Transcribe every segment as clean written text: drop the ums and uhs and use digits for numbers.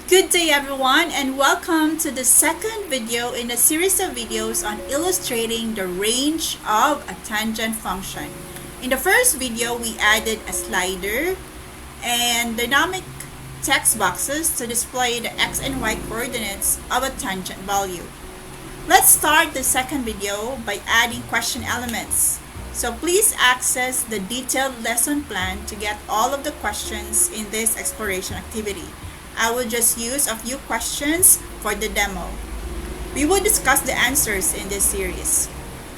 Good day everyone, and welcome to the second video in a series of videos on illustrating the range of a tangent function. In the first video, we added a slider and dynamic text boxes to display the x and y coordinates of a tangent value. Let's start the second video by adding question elements. So please access the detailed lesson plan to get all of the questions in this exploration activity. I will just use a few questions for the demo. We will discuss the answers in this series.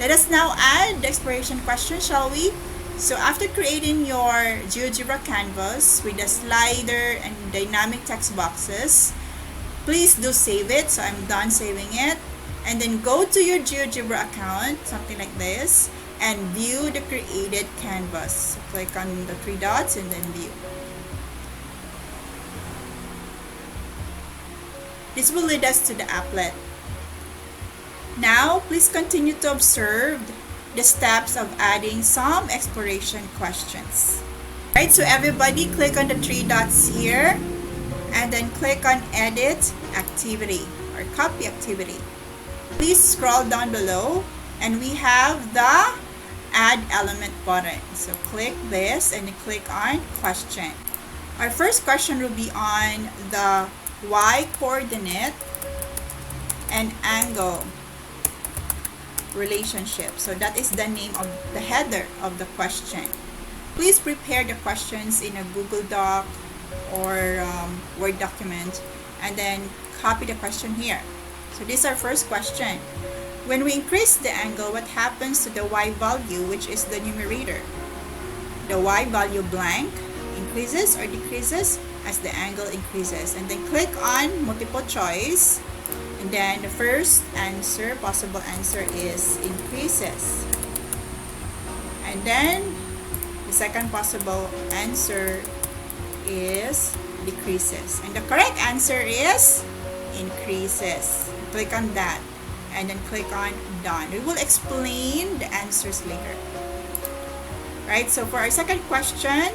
Let us now add the exploration question, shall we? So after creating your GeoGebra canvas with the slider and dynamic text boxes, please do save it. So I'm done saving it. And then go to your GeoGebra account, something like this, and view the created canvas. So click on the three dots and then view. This will lead us to the applet. Now, please continue to observe the steps of adding some exploration questions. Right, so everybody click on the three dots here and then click on Edit Activity or Copy Activity. Please scroll down below and we have the Add Element button. So click this and then click on Question. Our first question will be on the y coordinate and angle relationship. So that is the name of the header of the question. Please prepare the questions in a Google Doc or Word document and then copy the question here. So this is our first question. When we increase the angle, what happens to the y value, which is the numerator? The y value blank increases or decreases as the angle increases. And then click on multiple choice. And then the first answer, possible answer is increases. And then the second possible answer is decreases. And the correct answer is increases. Click on that. And then click on done. We will explain the answers later. Right, so for our second question,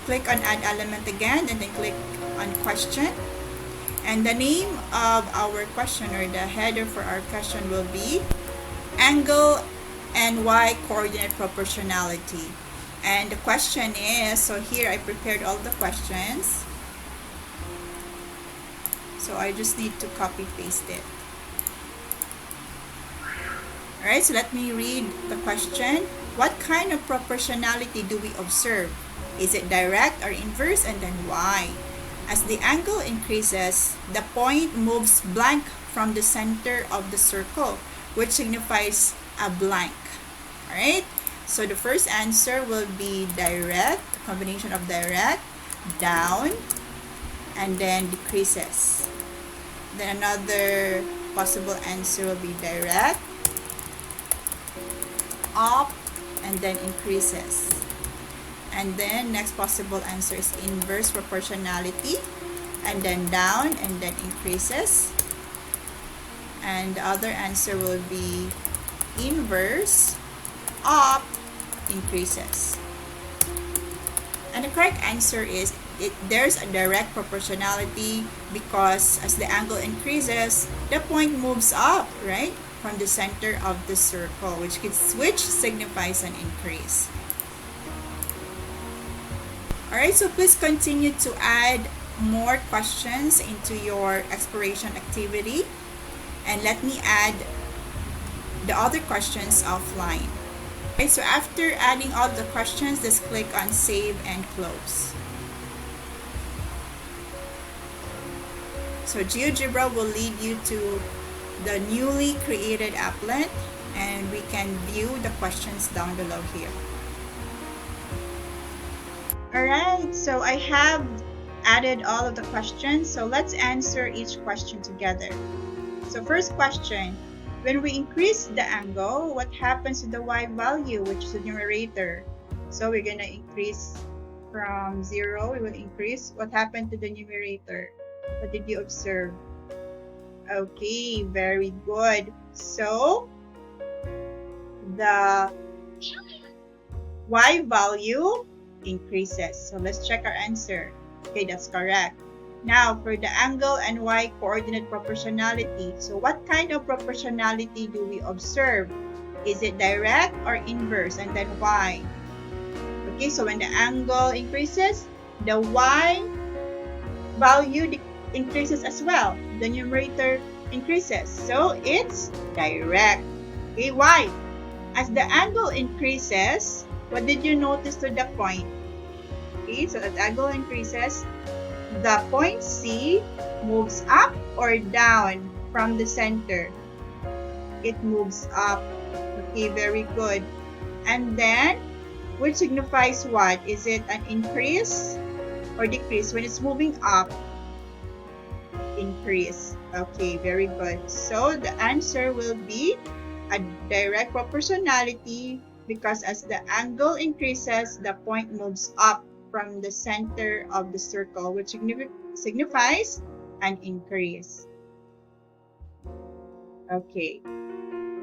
click on Add Element again and then click on Question. And the name of our question or the header for our question will be Angle and Y Coordinate Proportionality. And the question is, so here I prepared all the questions. So I just need to copy paste it. Alright, so let me read the question. What kind of proportionality do we observe? Is it direct or inverse, and then why? As the angle increases, the point moves blank from the center of the circle, which signifies a blank. Alright, so the first answer will be direct, a combination of direct, down, and then decreases. Then another possible answer will be direct, up, and then increases. And then next possible answer is inverse proportionality, and then down and then increases. And the other answer will be inverse, up, increases. And the correct answer is there's a direct proportionality because as the angle increases, the point moves up, right, from the center of the circle, which signifies an increase. Alright, so please continue to add more questions into your exploration activity. And let me add the other questions offline. Okay, so after adding all the questions, just click on Save and Close. So GeoGebra will lead you to the newly created applet, and we can view the questions down below here. Alright, so I have added all of the questions, so let's answer each question together. So first question, when we increase the angle, what happens to the y value, which is the numerator? So we're going to increase from 0, we will increase. What happened to the numerator? What did you observe? Okay, very good. So the y value increases. So let's check our answer. Okay, that's correct. Now, for the angle and y coordinate proportionality. So what kind of proportionality do we observe? Is it direct or inverse? And then why? Okay, so when the angle increases, the y value increases as well. The numerator increases. So it's direct. Okay, why? As the angle increases, what did you notice to the point? Okay, so as the angle increases, the point C moves up or down from the center. It moves up. Okay, very good. And then, which signifies what? Is it an increase or decrease? When it's moving up, increase. Okay, very good. So the answer will be a direct proportionality because as the angle increases, the point moves up from the center of the circle, which signifies an increase. Okay.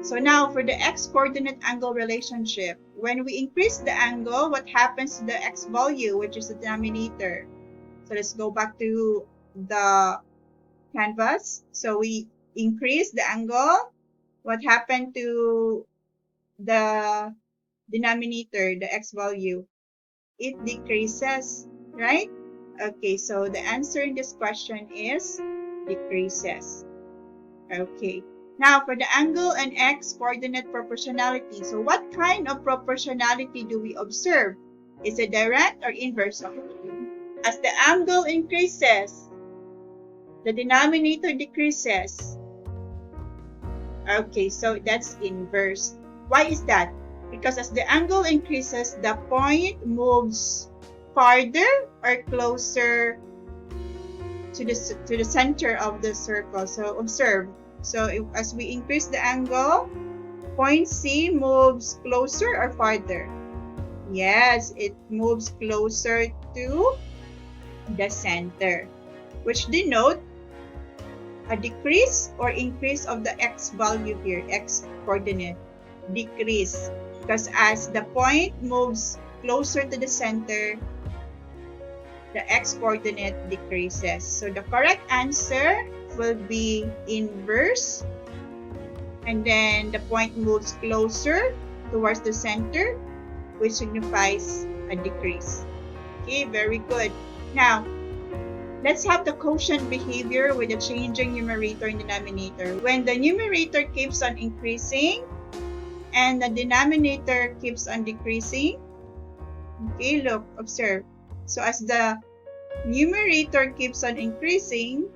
So now for the x-coordinate angle relationship, when we increase the angle, what happens to the x value, which is the denominator? So let's go back to the canvas. So we increase the angle. What happened to the denominator, the x value? It decreases, right? Okay, so the answer in this question is decreases. Okay. Now, for the angle and x coordinate proportionality. So what kind of proportionality do we observe? Is it direct or inverse? As the angle increases, the denominator decreases. Okay, so that's inverse. Why is that? Because as the angle increases, the point moves farther or closer to the center of the circle. So observe. So as we increase the angle, point C moves closer or farther? Yes, it moves closer to the center, which denote a decrease or increase of the x value here, x coordinate. Decrease, because as the point moves closer to the center, the x coordinate decreases. So the correct answer will be inverse, and then the point moves closer towards the center, which signifies a decrease. Okay, very good. Now, let's have the quotient behavior with the changing numerator and denominator. When the numerator keeps on increasing and the denominator keeps on decreasing, okay, look, observe. So as the numerator keeps on increasing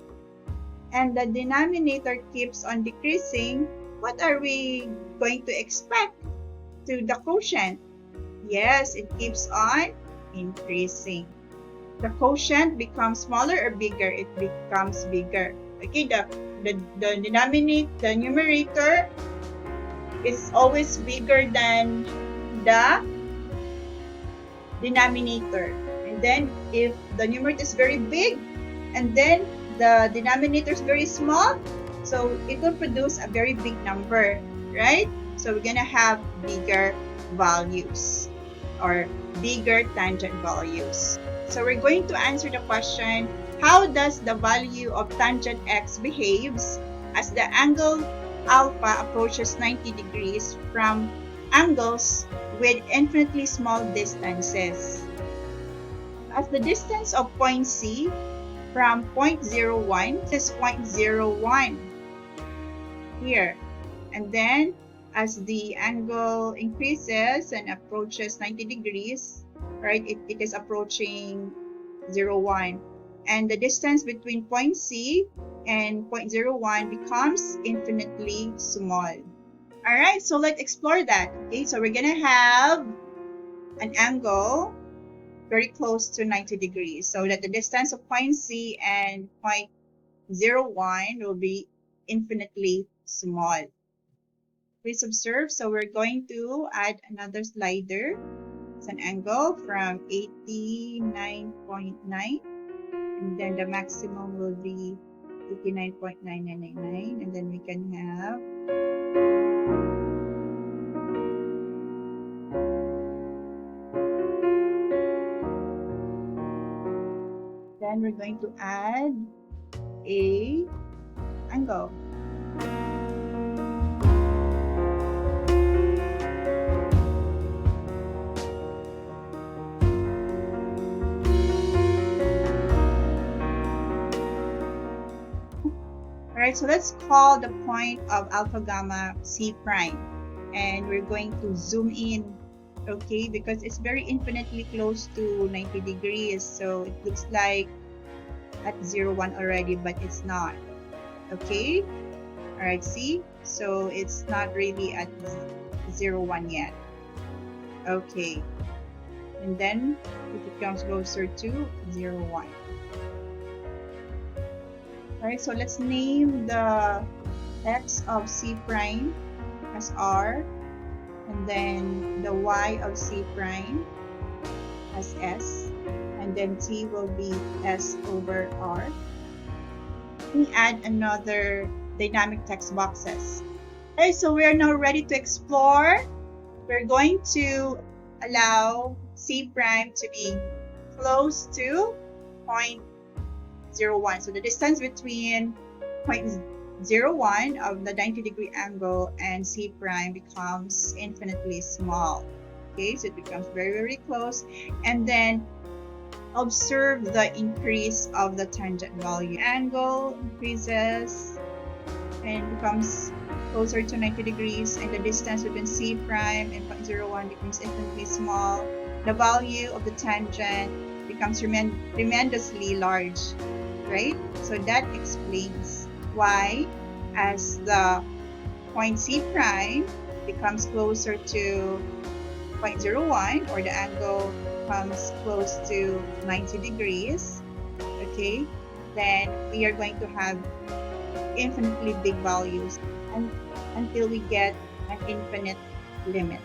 and the denominator keeps on decreasing, what are we going to expect to the quotient? Yes, it keeps on increasing. The quotient becomes smaller or bigger? It becomes bigger. Okay, the numerator is always bigger than the denominator. And then if the numerator is very big and then the denominator is very small, so it will produce a very big number, right? So we're gonna have bigger values or bigger tangent values. So we're going to answer the question, how does the value of tangent x behaves as the angle alpha approaches 90 degrees from angles with infinitely small distances? As the distance of point C from point 01 is 0.01 here, and then as the angle increases and approaches 90 degrees, right, it is approaching 0.1, and the distance between point C and 0.01 becomes infinitely small. All right, so let's explore that. Okay, so we're gonna have an angle very close to 90 degrees, so that the distance of point C and 0.01 will be infinitely small. Please observe, so we're going to add another slider. It's an angle from 89.9, and then the maximum will be 89.9999, and then we can have then we're going to add a angle. Alright, so let's call the point of alpha gamma C prime, and we're going to zoom in, okay, because it's very infinitely close to 90 degrees, so it looks like at 0, 1 already, but it's not. Okay, alright, see, so it's not really at 0, 1 yet. Okay, and then it becomes closer to 0, 1. Alright, so let's name the x of C prime as R, and then the y of C prime as S, and then t will be S over R. We add another dynamic text boxes. Okay, so we are now ready to explore. We're going to allow C prime to be close to 0.01. So the distance between 0.01 of the 90-degree angle and C prime becomes infinitely small. Okay, so it becomes very, very close. And then observe the increase of the tangent value. Angle increases and becomes closer to 90 degrees, and the distance between C prime and 0.01 becomes infinitely small. The value of the tangent becomes tremendously large, right? So that explains why, as the point C prime becomes closer to 0.01, or the angle comes close to 90 degrees, okay, then we are going to have infinitely big values until we get an infinite limit.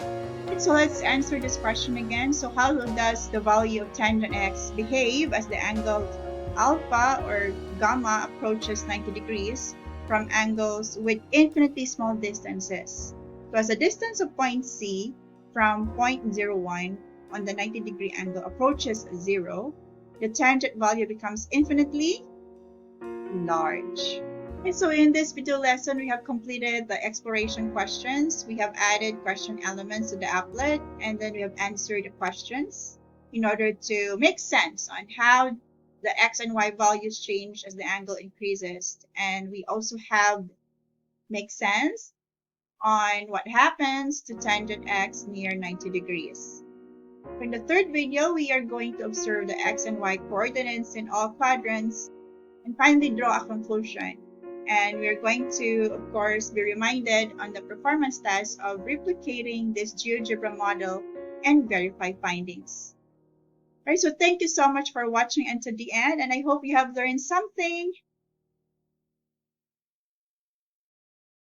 So let's answer this question again. So how does the value of tangent x behave as the angle alpha or gamma approaches 90 degrees from angles with infinitely small distances? So as the distance of point C from 0.01 on the 90-degree angle approaches 0, the tangent value becomes infinitely large. And so in this video lesson, we have completed the exploration questions. We have added question elements to the applet, and then we have answered the questions in order to make sense on how the x and y values change as the angle increases. And we also have make sense on what happens to tangent x near 90 degrees. In the third video, we are going to observe the x and y coordinates in all quadrants and finally draw a conclusion. And we're going to, of course, be reminded on the performance test of replicating this GeoGebra model and verify findings. Alright, so thank you so much for watching until the end, and I hope you have learned something